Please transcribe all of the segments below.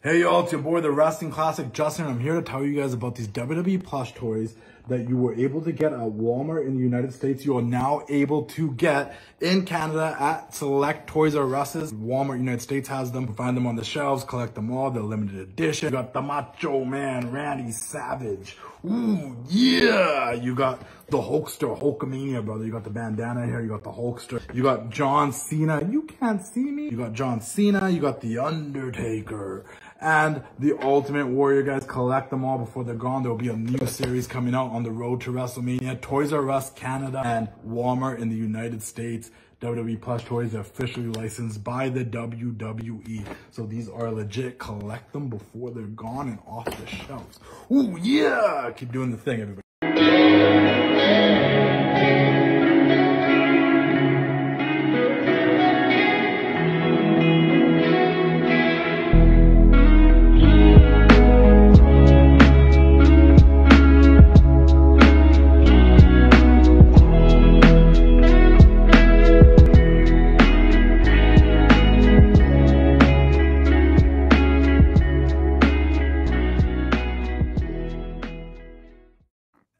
Hey y'all, it's your boy, the Wrestling Classic Justin. I'm here to tell you guys about these WWE plush toys that you were able to get at Walmart in the United States. You are now able to get in Canada at select Toys R Us's. Walmart United States has them. Find them on the shelves, collect them all. They're limited edition. You got the Macho Man, Randy Savage. Ooh, yeah! You got the Hulkster, Hulkamania, brother. You got the bandana here. You got the Hulkster. You got John Cena. You can't see me. You got John Cena. You got The Undertaker. And the Ultimate Warrior, guys. Collect them all before they're gone. There will be a new series coming out on the road to WrestleMania. Toys R Us Canada and Walmart in the United States. WWE plush toys are officially licensed by the WWE. So these are legit. Collect them before they're gone and off the shelves. Ooh, yeah! Keep doing the thing, everybody.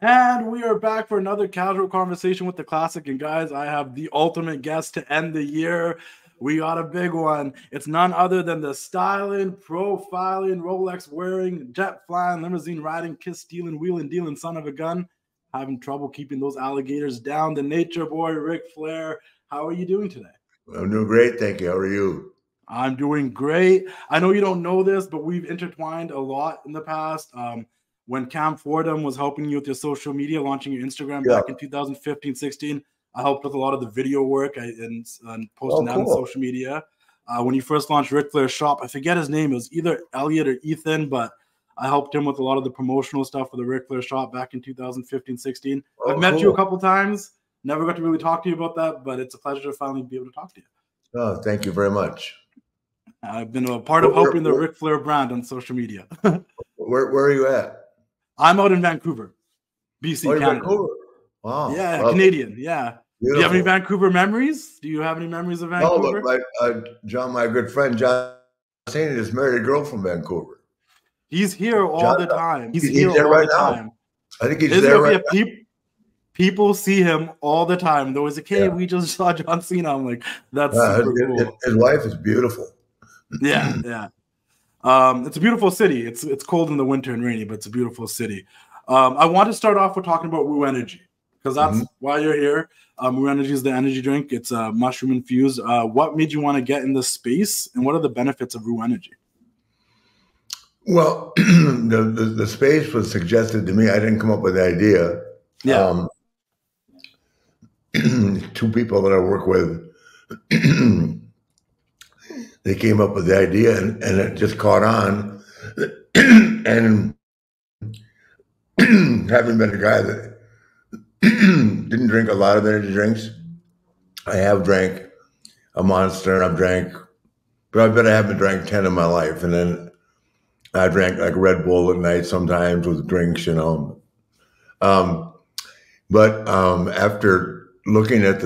And we are back for another casual conversation with the Classic. And guys, I have the ultimate guest to end the year. We got a big one. It's none other than the styling, profiling, Rolex wearing, jet flying, limousine riding, kiss stealing, wheeling dealing son of a gun. Having trouble keeping those alligators down. The Nature Boy, Ric Flair. How are you doing today? I'm doing great, thank you. How are you? I'm doing great. I know you don't know this, but we've intertwined a lot in the past. When Cam Fordham was helping you with your social media, launching your Instagram back in 2015-16, I helped with a lot of the video work and posting that on social media. When you first launched Ric Flair's shop, I forget his name. It was either Elliot or Ethan, but I helped him with a lot of the promotional stuff for the Ric Flair shop back in 2015-16. I've met you a couple times. Never got to really talk to you about that, but it's a pleasure to finally be able to talk to you. Oh, thank you very much. I've been a part of helping the Ric Flair brand on social media. Where are you at? I'm out in Vancouver, BC, Canada. Vancouver. Wow. Yeah, Canadian. Yeah. Beautiful. Do you have any Vancouver memories? Do you have any memories of Vancouver? No, but John, my good friend John Cena, just married a girl from Vancouver. He's here all the time. He's here all the time. I think he's there right now. People see him all the time. There was a kid, we just saw John Cena. I'm like, that's super cool. His wife is beautiful. Yeah, yeah. It's a beautiful city. It's cold in the winter and rainy, but it's a beautiful city. I want to start off with talking about Woo Energy because that's why you're here. Woo Energy is the energy drink. It's mushroom infused. What made you want to get in this space, and what are the benefits of Woo Energy? Well, the space was suggested to me. I didn't come up with the idea. Yeah. Two people that I work with. They came up with the idea and it just caught on. And having been a guy that didn't drink a lot of energy drinks, I have drank a Monster and I've drank, but I bet I haven't drank 10 in my life. And then I drank like Red Bull at night sometimes with drinks, you know. But after looking at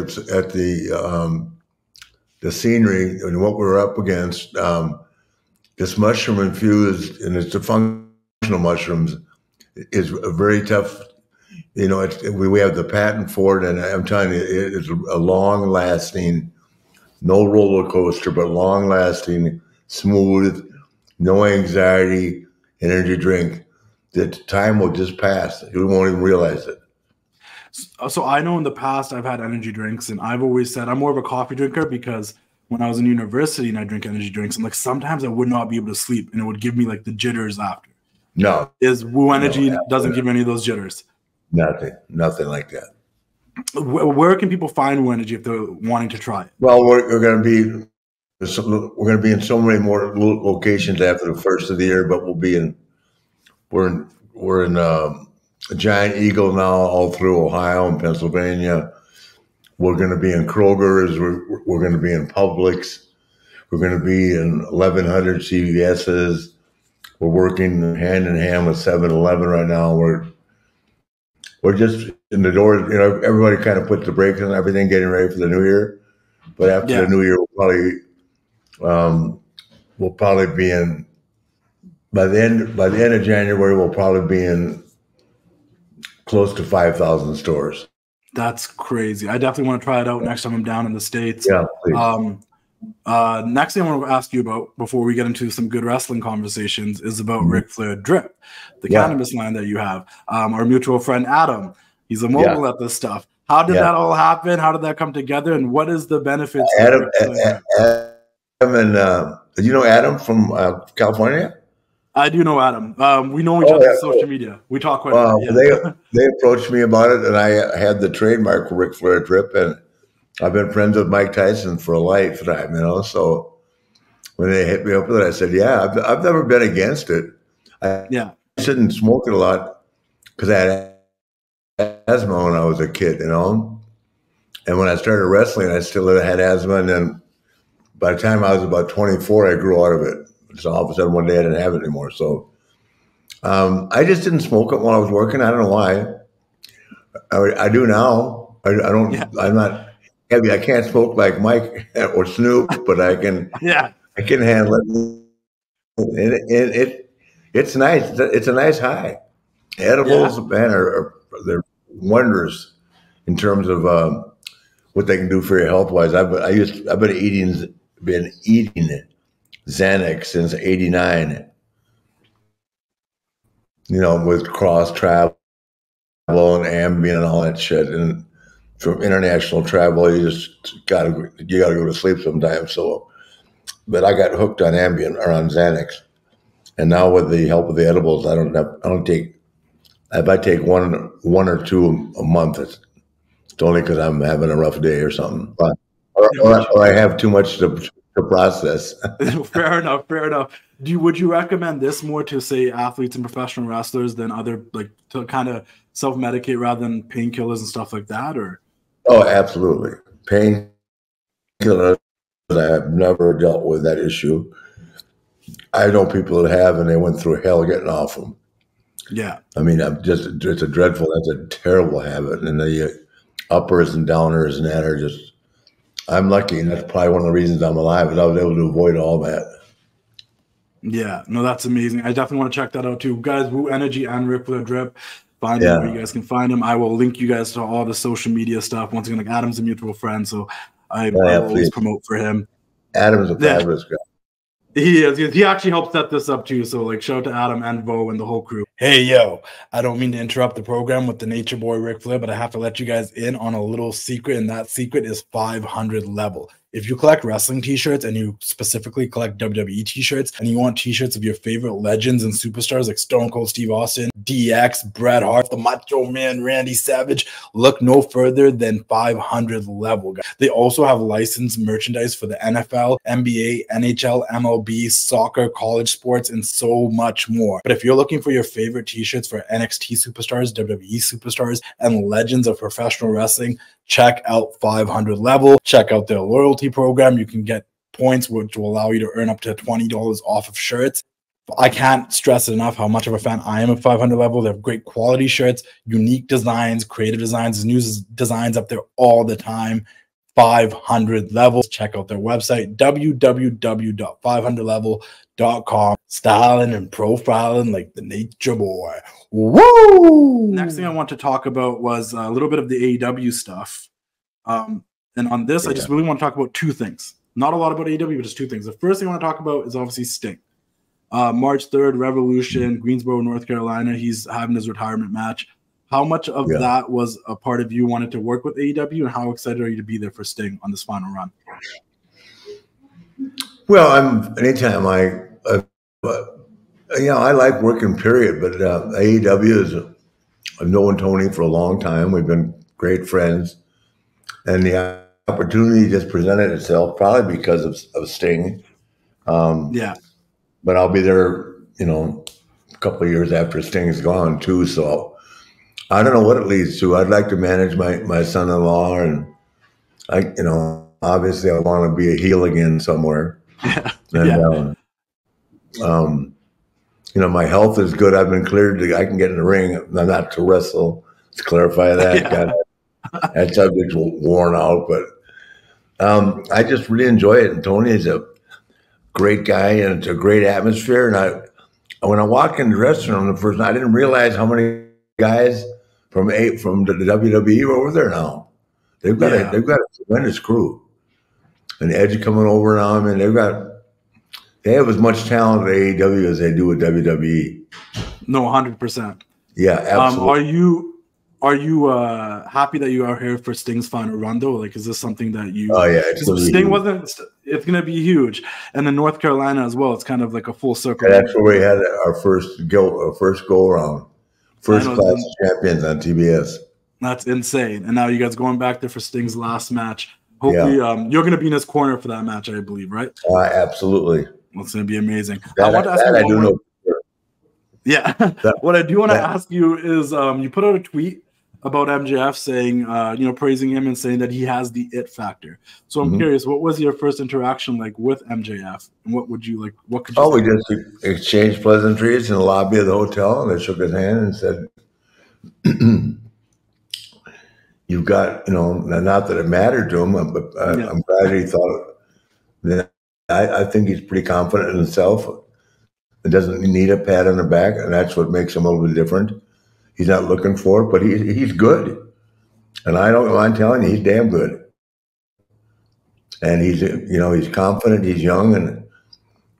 the scenery and what we're up against, this mushroom infused, and it's the functional mushrooms, is a very tough, you know, we have the patent for it, and I'm telling you, it's a long-lasting, no roller coaster, but long-lasting, smooth, no anxiety energy drink that time will just pass. You won't even realize it. So I know in the past I've had energy drinks, and I've always said I'm more of a coffee drinker because when I was in university and I drink energy drinks, and like sometimes I would not be able to sleep, and it would give me like the jitters after. No, is Woo Energy doesn't give me any of those jitters? Nothing like that. Where can people find Woo Energy if they're wanting to try it? Well, we're going to be in so many more locations after the first of the year, but we're in a Giant Eagle now, all through Ohio and Pennsylvania. We're going to be in Kroger's. We're going to be in Publix. We're going to be in 1,100 CVS's. We're working hand in hand with 7-Eleven right now. We're just in the door. You know, everybody kind of puts the brakes on everything, getting ready for the new year. But after the new year, we'll probably be in by the end of January, we'll probably be in close to 5,000 stores. That's crazy. I definitely want to try it out next time I'm down in the States. Yeah, please. Next thing I want to ask you about before we get into some good wrestling conversations is about Ric Flair Drip, the cannabis line that you have. Our mutual friend Adam, he's a mogul at this stuff. How did that all happen? How did that come together? And what is the benefits? Adam and did you know Adam from California? I do know Adam. We know each other on social media. We talk quite a bit. They approached me about it, and I had the trademark for Ric Flair Drip, and I've been friends with Mike Tyson for a lifetime, you know. So when they hit me up with it, I said, "Yeah, I've never been against it. I shouldn't smoke it a lot because I had asthma when I was a kid, you know. And when I started wrestling, I still had asthma, and then by the time I was about 24, I grew out of it. So all of a sudden, one day I didn't have it anymore. So I just didn't smoke it while I was working. I don't know why. I do now. I don't. Yeah. I'm not heavy. I can't smoke like Mike or Snoop, but I can. I can handle it. And it's nice. It's a nice high. Edibles, man, they're wondrous in terms of what they can do for you health wise. I've been eating Xanax since '89. You know, with cross travel and Ambien and all that shit, and from international travel, you gotta go to sleep sometimes. So, but I got hooked on Ambien or on Xanax, and now with the help of the edibles, I don't take. If I take one or two a month, it's only because I'm having a rough day or something, or I have too much to process. Fair enough. Would you recommend this more to, say, athletes and professional wrestlers than other, like, to kind of self-medicate rather than painkillers and stuff like that? Or oh, absolutely, painkillers. I have never dealt with that issue. I know people that have, and they went through hell getting off them. Yeah, I mean, that's a terrible habit, and the uppers and downers and that are just. I'm lucky, and that's probably one of the reasons I'm alive, is I was able to avoid all that. Yeah, no, that's amazing. I definitely want to check that out too, guys. Woo Energy and Ric Flair Drip. Find them where you guys can find them. I will link you guys to all the social media stuff. Once again, like, Adam's a mutual friend, so I always promote for him. Adam's a fabulous guy. He is. He actually helped set this up too. So, like, shout out to Adam and Vo and the whole crew. Hey, yo, I don't mean to interrupt the program with the Nature Boy Ric Flair, but I have to let you guys in on a little secret, and that secret is 500 level. If you collect wrestling t-shirts and you specifically collect WWE t-shirts and you want t-shirts of your favorite legends and superstars like Stone Cold Steve Austin, DX, Bret Hart, the Macho Man, Randy Savage, look no further than 500 level, guys. They also have licensed merchandise for the NFL, NBA, NHL, MLB, soccer, college sports, and so much more. But if you're looking for your favorite t-shirts for NXT superstars, WWE superstars, and legends of professional wrestling, check out 500 level. Check out their loyalty program. You can get points which will allow you to earn up to $20 off of shirts. I can't stress it enough how much of a fan I am of 500 level. They have great quality shirts, unique designs, creative designs, new designs up there all the time. 500 levels. Check out their website, www.500level.com. Styling and profiling like the Nature Boy. Woo! Next thing I want to talk about was a little bit of the AEW stuff. And on this, I just really want to talk about two things. Not a lot about AEW, but just two things. The first thing I want to talk about is obviously Sting. March 3rd, Revolution, Greensboro, North Carolina. He's having his retirement match. How much of that was a part of you wanting to work with AEW, and how excited are you to be there for Sting on this final run? Well, anytime I like working, period. But AEW is, I've known Tony for a long time. We've been great friends, and the opportunity just presented itself probably because of Sting. But I'll be there, a couple of years after Sting's gone too. So I don't know what it leads to. I'd like to manage my son-in-law, and obviously I want to be a heel again somewhere. My health is good. I've been cleared. I can get in the ring. I'm not to wrestle. Let's clarify that. That subject's worn out, but I just really enjoy it. And Tony is a great guy, and it's a great atmosphere. And when I walked in the dressing room the first night, I didn't realize how many guys from the WWE are over there now. They've got a tremendous crew, and Edge coming over now. I mean, they have as much talent at AEW as they do at WWE. No, 100%. Yeah, absolutely. Are you happy that you are here for Sting's final run though? Like, is this something that you? Oh yeah, Sting wasn't. It's gonna be huge, and then North Carolina as well. It's kind of like a full circle. And that's where we had our first go around, first class champions on TBS. That's insane. And now you guys going back there for Sting's last match. Hopefully, you're gonna be in his corner for that match, I believe, right? Absolutely. Well, it's gonna be amazing. I do know. Yeah. What I do want to ask you is, you put out a tweet about MJF saying, praising him and saying that he has the it factor. So I'm curious, what was your first interaction like with MJF, and what would you like? What could you? We just exchanged pleasantries in the lobby of the hotel, and I shook his hand and said, "You've got, not that it mattered to him, but I'm glad he thought that. I think he's pretty confident in himself. It doesn't need a pat on the back, and that's what makes him a little bit different. He's not looking for it, but he's good. And I don't mind telling you, he's damn good. And he's confident, he's young, and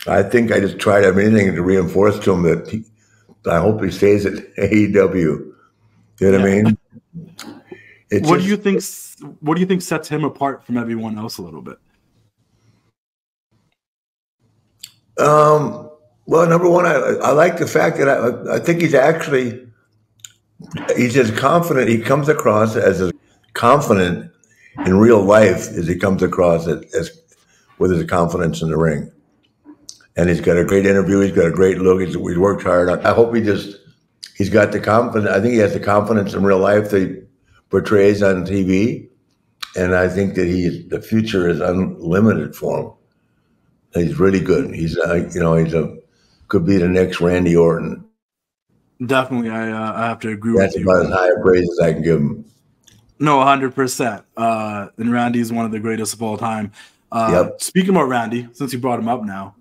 I think I just tried everything to reinforce to him that I hope he stays at AEW. You know what I mean? What do you think sets him apart from everyone else a little bit? Well, number one, I like the fact that I think he's as confident. He comes across as confident in real life as he comes across as with his confidence in the ring. And he's got a great interview. He's got a great look. He's worked hard. I hope he's got the confidence. I think he has the confidence in real life that he portrays on TV. And I think that the future is unlimited for him. He's really good. Could be the next Randy Orton. Definitely, I have to agree with you. That's about as high a praise as I can give him. No, 100%. And Randy is one of the greatest of all time. Speaking about Randy, since you brought him up now,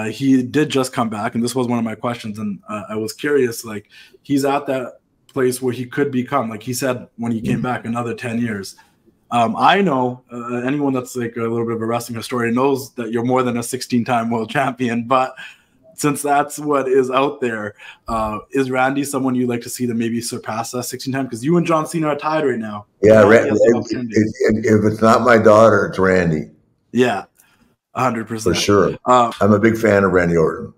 he did just come back, and this was one of my questions, and I was curious, like, he's at that place where he could become, like he said when he came back, another 10 years. I know anyone that's like a little bit of a wrestling historian knows that you're more than a 16-time world champion, but since that's what is out there, is Randy someone you'd like to see to maybe surpass that 16 times? Because you and John Cena are tied right now. Yeah, if it's not my daughter, it's Randy. Yeah, 100%. For sure. I'm a big fan of Randy Orton.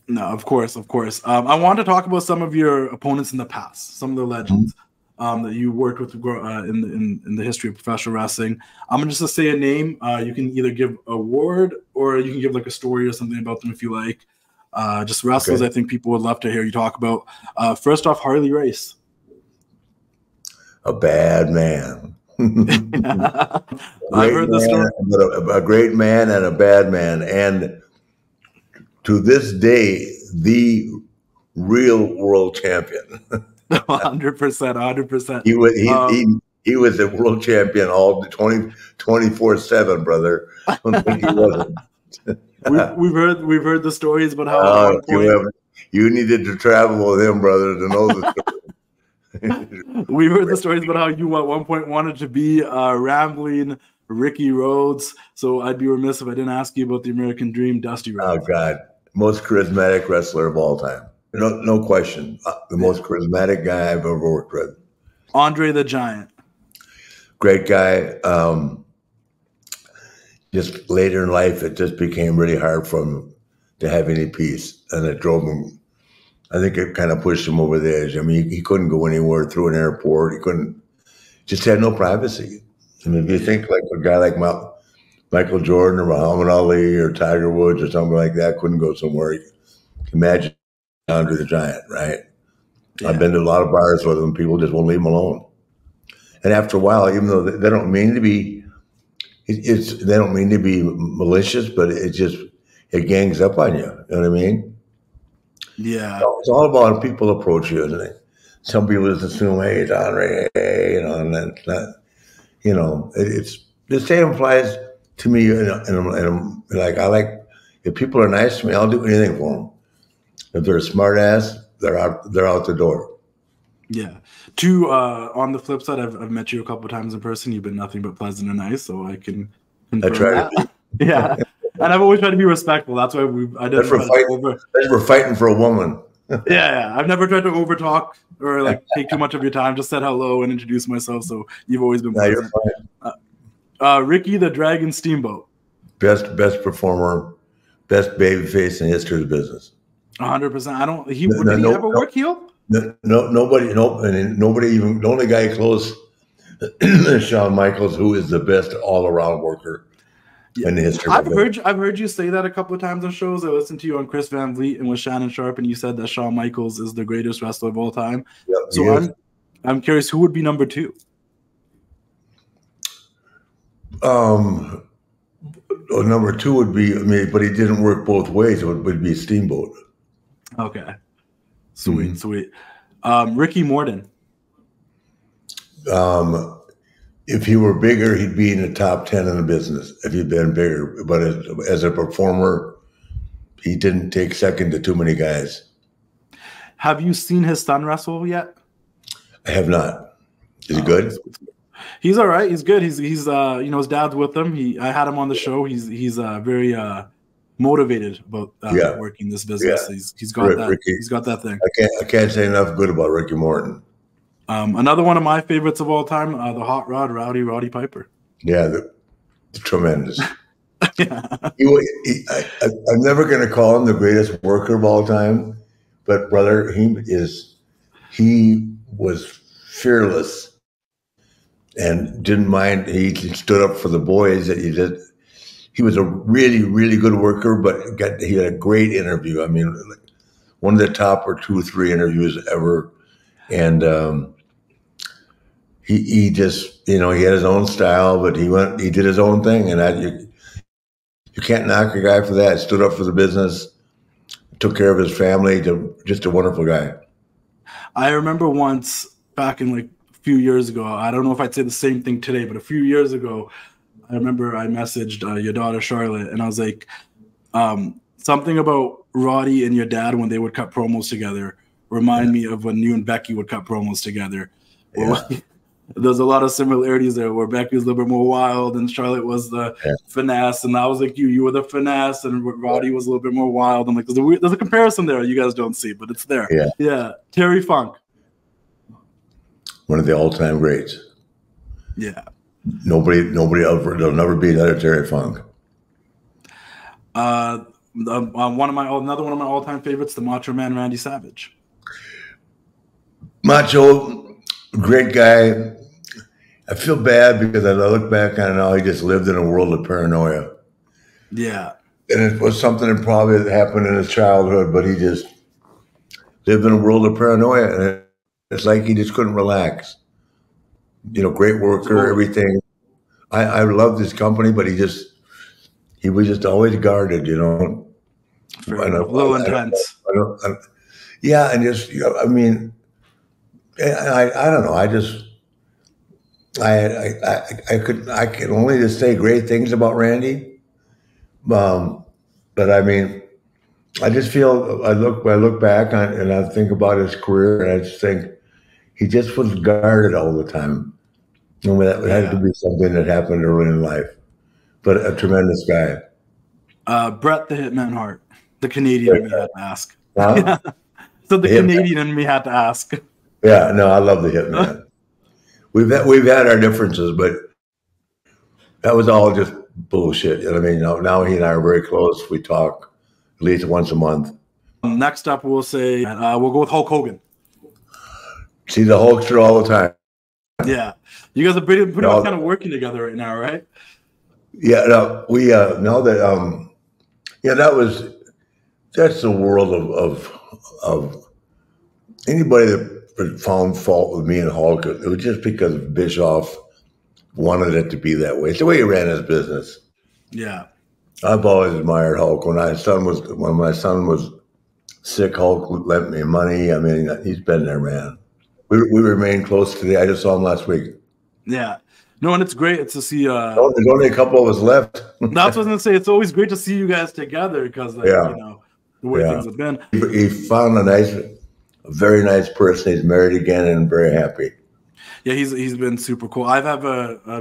No, of course. I want to talk about some of your opponents in the past, some of the legends that you worked with in the history of professional wrestling. I'm going to just say a name. You can either give a word or you can give like a story or something about them if you like. Just wrestlers I think people would love to hear you talk about. First off, Harley Race. A bad man. I've heard the story. A great man and a bad man. And to this day, the real world champion. 100%. He was a world champion all 24/7, brother. I don't think he wasn't. We've heard the stories about how you needed to travel with him, brother, to know the story. We've heard the stories about how you at one point wanted to be rambling Ricky Rhodes. So I'd be remiss if I didn't ask you about the American Dream, Dusty Rhodes. Oh God, most charismatic wrestler of all time. No question. The most charismatic guy I've ever worked with. Andre the Giant. Great guy. Just later in life, it just became really hard for him to have any peace. And it drove him, I think it kind of pushed him over the edge. I mean, he couldn't go anywhere through an airport. He just had no privacy. I mean, if you think like a guy like Michael Jordan or Muhammad Ali or Tiger Woods or something like that couldn't go somewhere, imagine Andre the Giant, right? Yeah. I've been to a lot of bars with him. People just won't leave him alone. And after a while, even though they don't mean to be, they don't mean to be malicious, but it gangs up on you. You know what I mean? Yeah. So it's all about how people approach you, isn't it? Some people just assume, hey, it's Andre, hey, and then not, it's the same applies to me. And like, if people are nice to me, I'll do anything for them. If they're a smart ass, they're out the door. Yeah. On the flip side, I've met you a couple of times in person. You've been nothing but pleasant and nice, so I can confirm that. Yeah. And I've always tried to be respectful. That's why I didn't try to over. We're fighting for a woman. Yeah. I've never tried to overtalk or like take too much of your time. Just said hello and introduce myself. So you've always been pleasant. Ricky the Dragon Steamboat. Best performer, best baby face in the history of the business. 100%. Did he ever work heel? Nobody. Even the only guy close is Shawn Michaels, who is the best all around worker in the history. I've heard you say that a couple of times on shows. I listened to you on Chris Van Vliet and with Shannon Sharp, and you said that Shawn Michaels is the greatest wrestler of all time. Yep, so I'm curious, who would be number 2? Number 2 would be but he didn't work both ways. It would be Steamboat. Okay, sweet. Ricky Morton. If he were bigger, he'd be in the top 10 in the business. If he'd been bigger, but as a performer, he didn't take second to too many guys. Have you seen his son wrestle yet? I have not. Is he good? He's all right. He's good. He's his dad's with him. I had him on the show. He's very motivated about working this business. Yeah. He's got that. Ricky, he's got that thing. I can't say enough good about Ricky Morton. Another one of my favorites of all time, the Hot Rod, Roddy Piper. Yeah, tremendous. Yeah. I'm never going to call him the greatest worker of all time, but brother, he was fearless and didn't mind. He stood up for the boys. He was a really, really good worker, but he had a great interview. I mean, one of the top 2 or 3 interviews ever. And he just, he had his own style, but he did his own thing. And you can't knock a guy for that. Stood up for the business, took care of his family. Just a wonderful guy. I remember once back in a few years ago, I don't know if I'd say the same thing today, but a few years ago, I remember I messaged your daughter, Charlotte, and I was like, something about Roddy and your dad when they would cut promos together remind me of when you and Becky would cut promos together. Yeah. There's a lot of similarities there where Becky was a little bit more wild and Charlotte was the finesse, and I was like you were the finesse, and Roddy was a little bit more wild. I'm like, there's a comparison there you guys don't see, but it's there. Yeah. Terry Funk. One of the all-time greats. Yeah. Nobody ever. There'll never be another Terry Funk. Another one of my all-time favorites, the Macho Man Randy Savage. Macho, great guy. I feel bad because I look back on how he just lived in a world of paranoia. Yeah. And it was something that probably happened in his childhood, but he just lived in a world of paranoia, and it's like he just couldn't relax. Great worker, everything. I loved his company, but he was just always guarded, A little intense. Yeah, and just, I mean, I don't know. I can only just say great things about Randy. But I mean, I just feel I look back on and I think about his career, and I just think he just was guarded all the time. That had to be something that happened early in life. But a tremendous guy. Bret the Hitman Hart, the Canadian in me had to ask. Huh? So the Canadian in me had to ask. Yeah, no, I love the Hitman. We've had our differences, but that was all just bullshit. I mean, now he and I are very close. We talk at least once a month. Next up, we'll go with Hulk Hogan. See the Hulkster all the time. Yeah, you guys are pretty much kind of working together right now, right? Yeah, no, we know that. That's the world of anybody that found fault with me and Hulk. It was just because Bischoff wanted it to be that way. It's the way he ran his business. Yeah, I've always admired Hulk. When my son was sick, Hulk lent me money. I mean, he's been there, man. We remain close today. I just saw him last week. Yeah. No, and it's great to see. There's only a couple of us left. That's what I was going to say. It's always great to see you guys together because, the way things have been. He found a very nice person. He's married again and very happy. Yeah, he's been super cool. I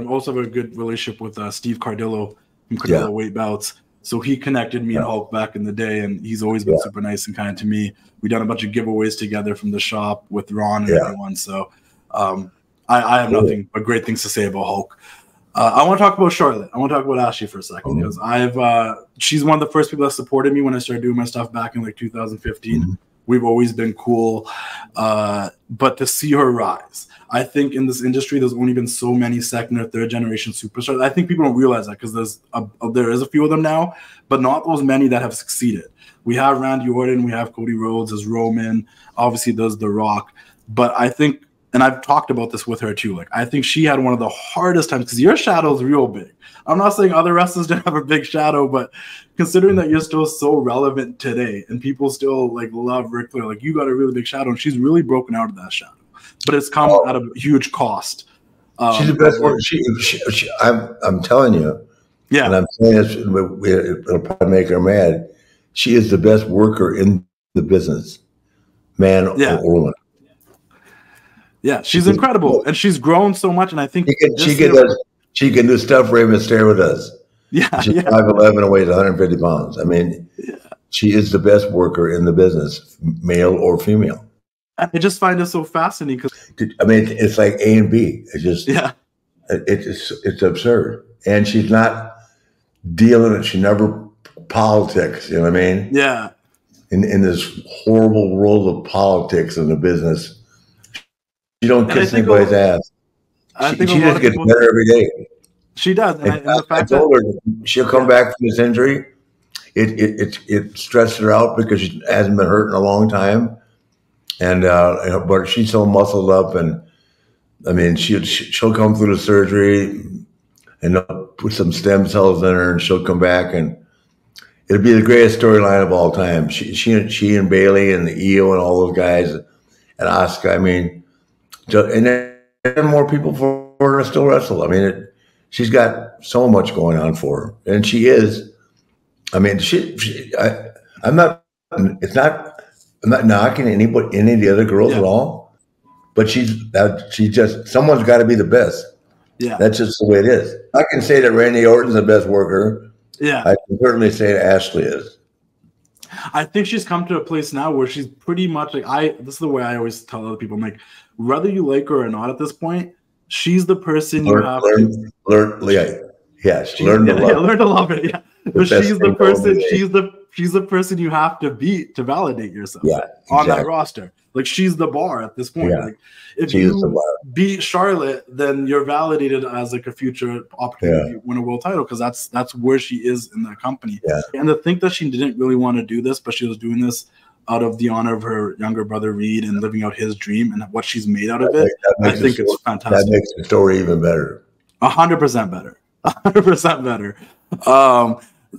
also have a good relationship with Steve Cardillo from Cardillo Weight Bouts. So he connected me and Hulk back in the day, and he's always been super nice and kind to me. We done a bunch of giveaways together from the shop with Ron and everyone. So I have nothing but great things to say about Hulk. I want to talk about Charlotte. I want to talk about Ashley for a second because she's one of the first people that supported me when I started doing my stuff back in like 2015. We've always been cool, but to see her rise, I think in this industry there's only been so many second or third generation superstars. I think people don't realize that because there is a few of them now, but not those many that have succeeded. We have Randy Orton, we have Cody Rhodes as Roman, obviously there's The Rock, but I think, and I've talked about this with her too, like I think she had one of the hardest times because your shadow is real big. I'm not saying other wrestlers didn't have a big shadow, but considering that you're still so relevant today and people still like love Ric Flair, like you got a really big shadow, and she's really broken out of that shadow. But it's come at a huge cost. She's the best worker. I'm telling you, and I'm saying this, it'll probably make her mad. She is the best worker in the business, man or woman. Yeah, she's incredible, and she's grown so much. And I think she can do stuff Rey Mysterio does. Yeah, she's 5'11" and weighs 150 pounds. I mean, she is the best worker in the business, male or female. I just find it so fascinating because I mean, it's like A and B. It's just it's absurd, and she's not dealing it. She never politics. You know what I mean? Yeah. In this horrible world of politics in the business, she don't kiss anybody's ass. She just gets better every day. She does. And I told her she'll come back from this injury. It stressed her out because she hasn't been hurt in a long time. And but she's so muscled up, and I mean she'll come through the surgery and put some stem cells in her, and she'll come back, and it'll be the greatest storyline of all time. She and Bailey and Io and all those guys and Asuka. I mean, and then more people for her to still wrestle. I mean, she's got so much going on for her, and she is. I mean, I'm not knocking any of the other girls at all, but she's just, someone's got to be the best. Yeah, that's just the way it is. I can say that Randy Orton's the best worker. Yeah, I can certainly say that Ashley is. I think she's come to a place now where she's pretty much like this is the way I always tell other people. I'm like, whether you like her or not at this point, she's the person you have to learn to love it. Yeah, but she's the person. She's the person you have to beat to validate yourself on that roster. Like she's the bar at this point. Like if you beat Charlotte, then you're validated as like a future opportunity to win a world title because that's where she is in that company. And to think that she didn't really want to do this, but she was doing this out of the honor of her younger brother Reed and living out his dream and what she's made out of it. I think it's fantastic. That makes the story even better. 100% better. 100% better.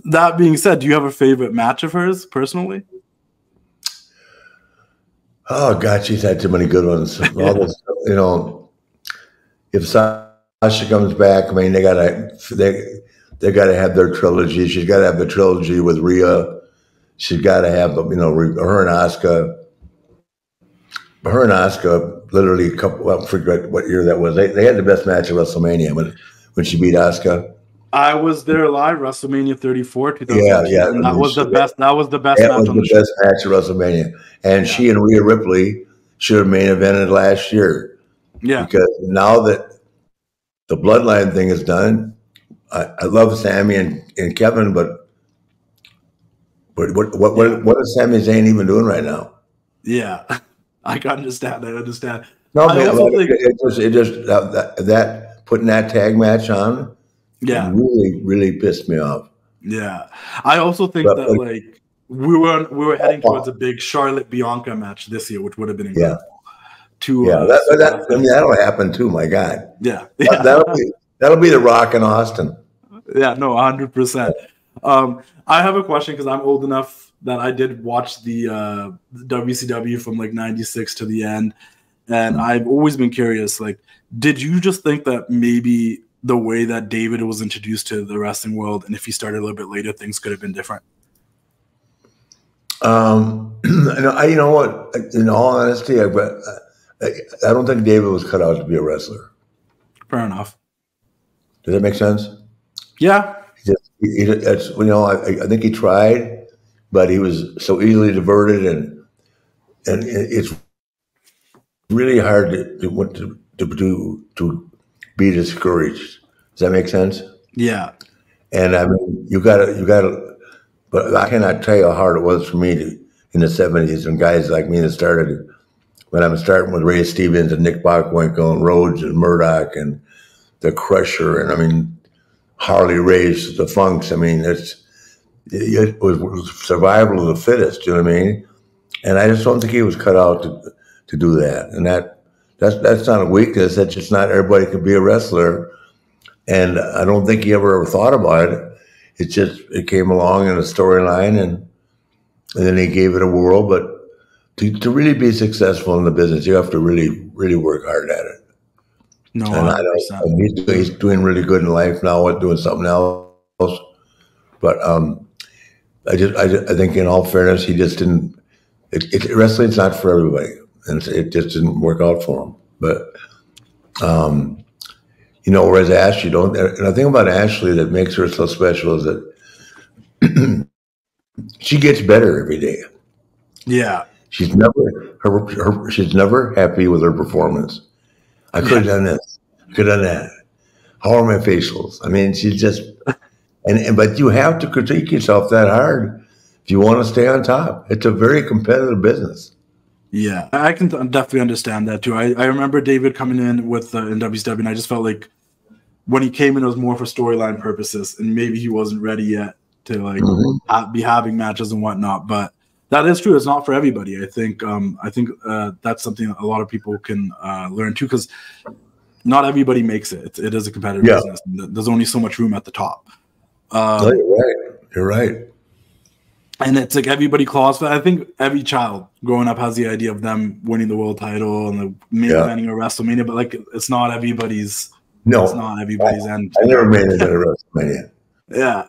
That being said, do you have a favorite match of hers personally? Oh God, she's had too many good ones. All those, you know, if Sasha comes back, I mean, they gotta have their trilogy. She's got to have the trilogy with Rhea. She's got to have, you know, her and Asuka. Her and Asuka, literally a couple. I forget what year that was. They had the best match at WrestleMania when she beat Asuka. I was there live, WrestleMania 34, 2018. Yeah. And that was the best. That was the best match on the show. Best match at WrestleMania. And she and Rhea Ripley should have main evented last year. Yeah. Because now that the Bloodline thing is done, I love Sami and Kevin, but what is Sami Zayn even doing right now? Yeah, I can understand. I understand. No, it just that putting that tag match on. Yeah, really pissed me off. Yeah, I also think that like we were heading towards a big Charlotte Bianca match this year, which would have been incredible. That'll happen too. My God. Yeah, that'll be The Rock in Austin. Yeah, no, 100%. I have a question because I'm old enough that I did watch the WCW from like '96 to the end, and I've always been curious. Like, did you just think that maybe the way that David was introduced to the wrestling world, and if he started a little bit later, things could have been different? You know what? In all honesty, I don't think David was cut out to be a wrestler. Fair enough. Does that make sense? Yeah. It's, you know, I think he tried, but he was so easily diverted, and it's really hard to be discouraged. Does that make sense? Yeah. And I mean, you gotta. But I cannot tell you how hard it was for me in the '70s, and guys like me that started when I'm starting with Ray Stevens and Nick Bockwinkel and Rhodes and Murdoch and the Crusher, and I mean Harley Race, the Funks. I mean, it was survival of the fittest. You know what I mean? And I just don't think he was cut out to do that. And that's not a weakness. That's just not everybody can be a wrestler. And I don't think he ever thought about it. It came along in a storyline, and then he gave it a whirl. But to really be successful in the business, you have to really, really work hard at it. No, and 100%. He's doing really good in life now, doing something else. But I think, in all fairness, he just didn't. Wrestling's not for everybody, and it just didn't work out for him. But you know, whereas Ashley don't. And the thing about Ashley that makes her so special is that she gets better every day. Yeah. She's never happy with her performance. I could have done this. I could have done that. How are my facials? I mean, she's just but you have to critique yourself that hard if you want to stay on top. It's a very competitive business. Yeah, I can definitely understand that too. I remember David coming in with in WCW, and I just felt like when he came in, it was more for storyline purposes, and maybe he wasn't ready yet to be having matches and whatnot. But that is true. It's not for everybody. I think that's something a lot of people can learn too, because not everybody makes it. It is a competitive business. There's only so much room at the top. You're right. And it's like everybody claws for that. I think every child growing up has the idea of them winning the world title and the main eventing a WrestleMania, but like it's not everybody's. No, it's not everybody's end. I never made it at a WrestleMania. Yeah,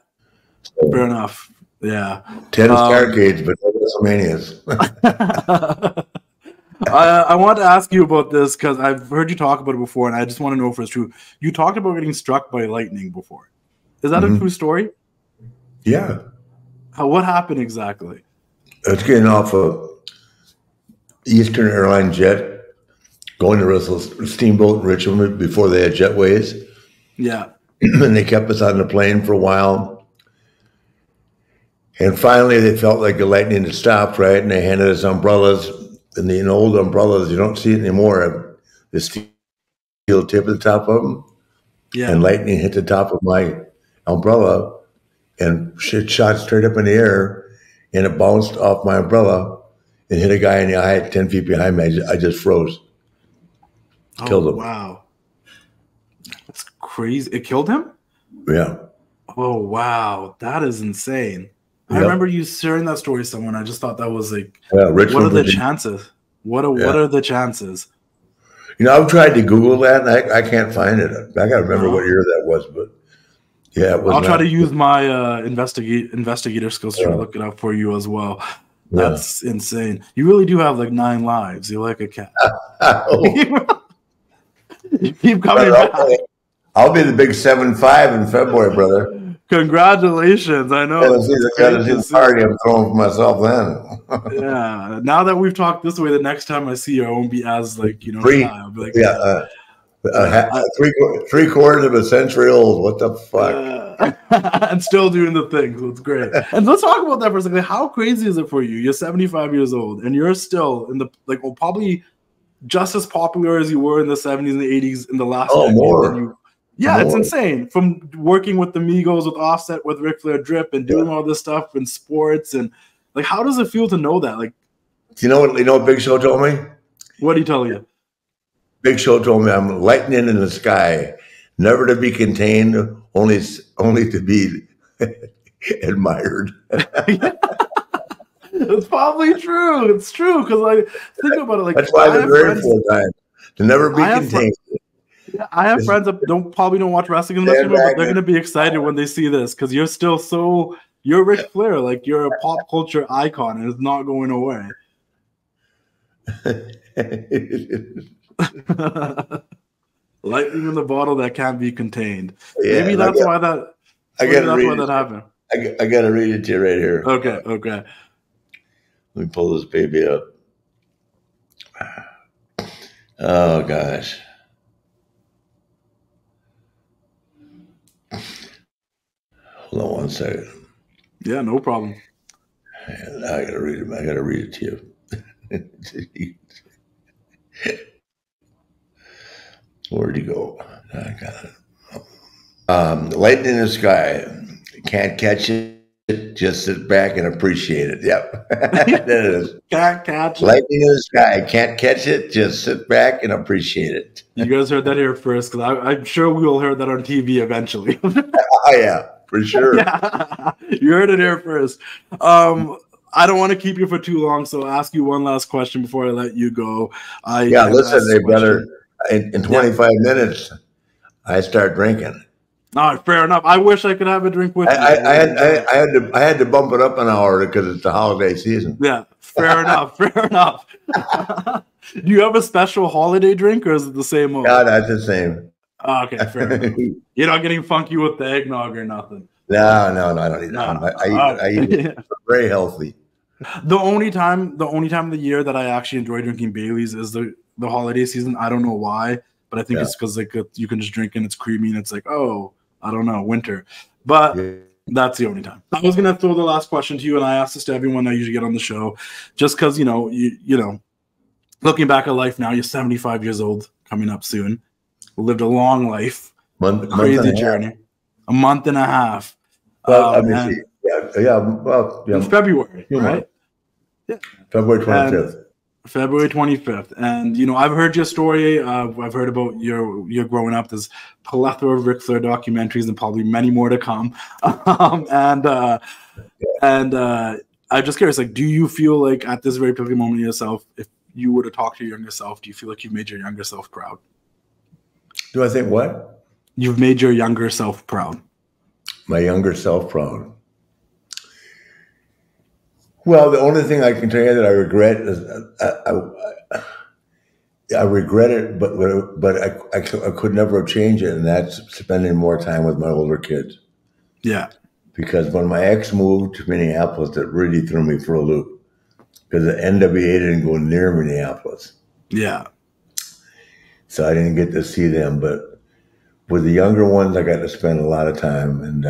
so, fair enough. Yeah, tennis arcades, but no WrestleManias. I want to ask you about this because I've heard you talk about it before, and I just want to know if it's true. You talked about getting struck by lightning before. Is that a true story? Yeah. What happened exactly? It's getting off a Eastern Airline jet, going to wrestle Steamboat in Richmond before they had jetways. Yeah. And they kept us on the plane for a while. And finally, they felt like the lightning had stopped, right? And they handed us umbrellas. And the old umbrellas, you don't see it anymore, have the steel tip at the top of them. Yeah. And lightning hit the top of my umbrella, and shit shot straight up in the air, and it bounced off my umbrella and hit a guy in the eye 10 feet behind me. I just froze. Killed him. Wow. That's crazy. It killed him? Yeah. Oh, wow. That is insane. Yep. I remember you sharing that story with someone. I just thought that was like, what are the chances? What are the chances? You know, I've tried to Google that, and I can't find it. I got to remember what year that was, but yeah, I'll try to use my investigator skills to look it up for you as well. That's insane. You really do have like 9 lives. You're like a cat. You keep coming back. I'll be the big 7'5" in February, brother. Congratulations! I know. Gotta see the party I'm throwing for myself then. Yeah. Now that we've talked this way, the next time I see you, I won't be as shy. I'll be like, three-quarters of a century old. What the fuck? And still doing the thing. So it's great. And let's talk about that for a second. How crazy is it for you? You're 75 years old, and you're still in the probably just as popular as you were in the 70s and the 80s in the last decade. More. Yeah, it's insane. From working with the Migos, with Offset, with Ric Flair Drip, and doing all this stuff in sports, and like, how does it feel to know that? Like, you know what Big Show told me? What did he tell you? Big Show told me I'm lightning in the sky, never to be contained, only to be admired. It's probably true. It's true, because like, think about it. Like, that's why they're very full time to never be contained. I have friends that probably don't watch wrestling in this room, but they're going to be excited when they see this, because you're still so You're Ric Flair. Like, you're a pop culture icon, and it's not going away. Lightning in the bottle that can't be contained. Yeah, Maybe that's why that. Maybe that's why that happened. I got to read it to you right here. Okay. Okay. Let me pull this baby up. Oh gosh. Hold on one second. Yeah, no problem. I gotta read it. I gotta read it to you. Where'd he go? I got it. Lightning in the sky. Can't catch it. Just sit back and appreciate it. Yep. That is. Can't catch it. Lightning in the sky. Can't catch it. Just sit back and appreciate it. You guys heard that here first, because I'm sure we will hear that on TV eventually. Oh, yeah. For sure. Yeah. You heard it here first. I don't want to keep you for too long, so I'll ask you one last question before I let you go. Listen, hey, brother. In 25 minutes, I start drinking. All right, fair enough. I wish I could have a drink with you. I had to bump it up an hour because it's the holiday season. Yeah, fair enough. Fair enough. Do you have a special holiday drink, or is it the same old? No, that's the same. Oh, okay, fair enough. You're not getting funky with the eggnog or nothing. No, I don't eat that. I eat it very healthy. The only time of the year that I actually enjoy drinking Bailey's is the holiday season. I don't know why, but I think it's because like you can just drink and it's creamy and it's like, oh, I don't know, winter. But that's the only time. I was gonna throw the last question to you, and I asked this to everyone I usually get on the show, just because you know, looking back at life now, you're 75 years old, coming up soon. Lived a long life, crazy journey, a month and a half. Well, in February, right? Yeah. February 25th. February 25th. And, I've heard your story. I've heard about your growing up. There's a plethora of Ric Flair documentaries and probably many more to come. I'm just curious, like, do you feel like at this very pivotal moment in yourself, if you were to talk to your younger self, do you feel like you've made your younger self proud? Do I think what? You've made your younger self proud. My younger self proud. Well, the only thing I can tell you that I regret is I regret it, but I could never have changed it, and that's spending more time with my older kids. Yeah. Because when my ex moved to Minneapolis, it really threw me for a loop. Because the NWA didn't go near Minneapolis. Yeah. So I didn't get to see them, but with the younger ones, I got to spend a lot of time, and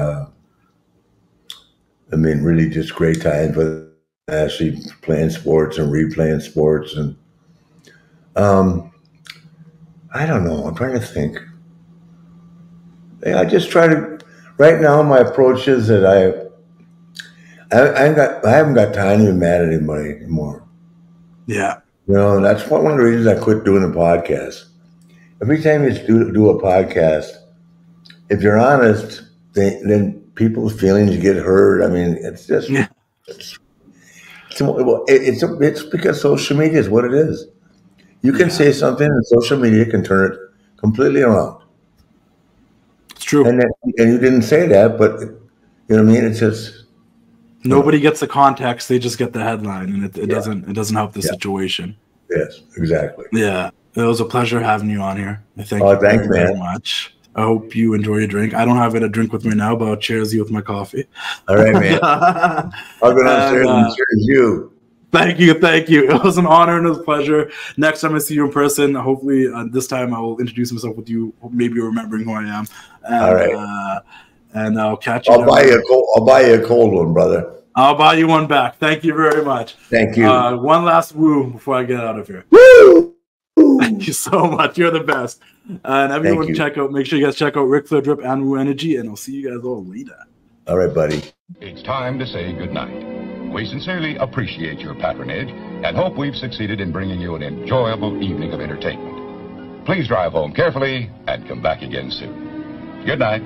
really just great times with actually playing sports and replaying sports, and I don't know. I'm trying to think. I just try to. Right now, my approach is that I haven't got time to be mad at anybody anymore. Yeah. That's one of the reasons I quit doing the podcast. Every time you do a podcast, if you're honest, then people's feelings get hurt. I mean, it's just it's because social media is what it is. You can say something, and social media can turn it completely around. It's true. And you didn't say that, but you know what I mean. It's just nobody gets the context; they just get the headline, and it doesn't help the situation. Yes, exactly. Yeah, it was a pleasure having you on here. Thanks very much. I hope you enjoy your drink. I don't have a drink with me now, but I'll cheers you with my coffee. All right, man. I'll go downstairs and cheers you. Thank you. It was an honor and a pleasure. Next time I see you in person, hopefully this time I will introduce myself with you, maybe remembering who I am. And, all right. And I'll catch you. I'll buy you a cold one, brother. I'll buy you one back. Thank you very much. Thank you. One last woo before I get out of here. Woo! Thank you so much. You're the best. And everyone make sure you guys check out Ric Flair Drip and Woo Energy, and I'll see you guys all later. All right, buddy. It's time to say goodnight. We sincerely appreciate your patronage and hope we've succeeded in bringing you an enjoyable evening of entertainment. Please drive home carefully and come back again soon. Good night.